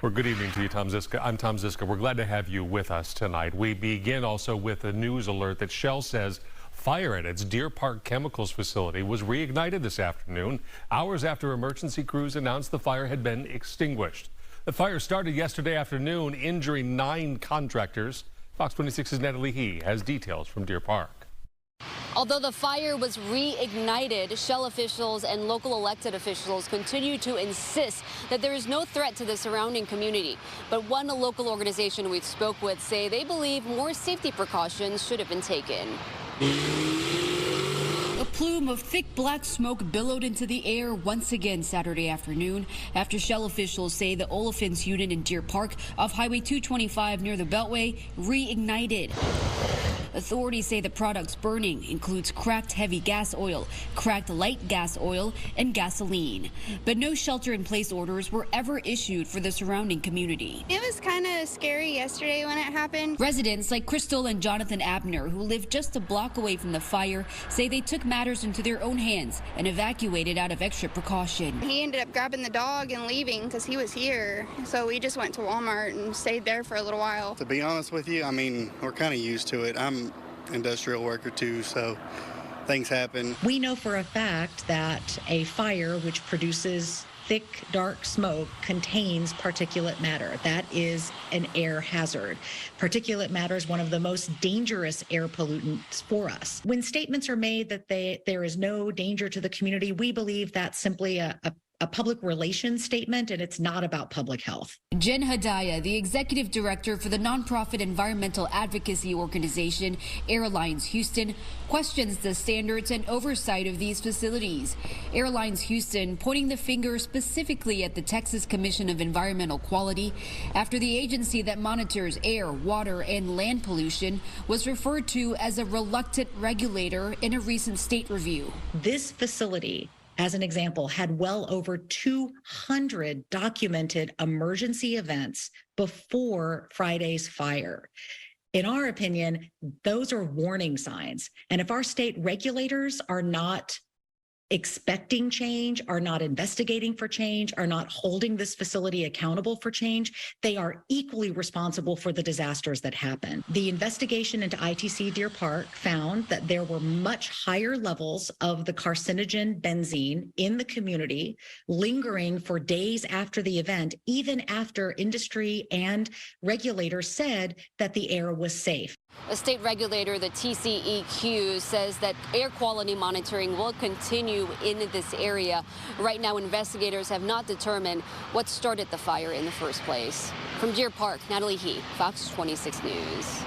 Well, good evening to you, Tom Ziska. I'm Tom Ziska. We're glad to have you with us tonight. We begin also with a news alert that Shell says fire at its Deer Park Chemicals facility was reignited this afternoon, hours after emergency crews announced the fire had been extinguished. The fire started yesterday afternoon, injuring 9 contractors. Fox 26's Natalie Hee has details from Deer Park. Although the fire was reignited, Shell officials and local elected officials continue to insist that there is no threat to the surrounding community. But one local organization we spoke with say they believe more safety precautions should have been taken. A plume of thick black smoke billowed into the air once again Saturday afternoon after Shell officials say the olefins unit in Deer Park off Highway 225 near the Beltway reignited. Authorities say the products burning includes cracked heavy gas oil, cracked light gas oil, and gasoline. But no shelter-in-place orders were ever issued for the surrounding community. It was kind of scary yesterday when it happened. Residents like Crystal and Jonathan Abner, who live just a block away from the fire, say they took matters into their own hands and evacuated out of extra precaution. He ended up grabbing the dog and leaving because he was here. So we just went to Walmart and stayed there for a little while. To be honest with you, I mean, we're kind of used to it. I'm industrial worker too, so things happen. We know for a fact that a fire which produces thick, dark smoke contains particulate matter. That is an air hazard. Particulate matter is one of the most dangerous air pollutants for us. When statements are made that there is no danger to the community, we believe that's simply a public relations statement, and it's not about public health. Jen Hadaya, the executive director for the nonprofit environmental advocacy organization Airlines Houston, questions the standards and oversight of these facilities. Airlines Houston pointing the finger specifically at the Texas Commission of Environmental Quality after the agency that monitors air, water, and land pollution was referred to as a reluctant regulator in a recent state review. This facility, as an example, had well over 200 documented emergency events before Friday's fire. In our opinion, those are warning signs. And if our state regulators are not expecting change, are not investigating for change, are not holding this facility accountable for change, they are equally responsible for the disasters that happen. The investigation into ITC Deer Park found that there were much higher levels of the carcinogen benzene in the community, lingering for days after the event, even after industry and regulators said that the air was safe. A state regulator, the TCEQ, says that air quality monitoring will continue in this area. Right now, investigators have not determined what started the fire in the first place. From Deer Park, Natalie Hee, Fox 26 News.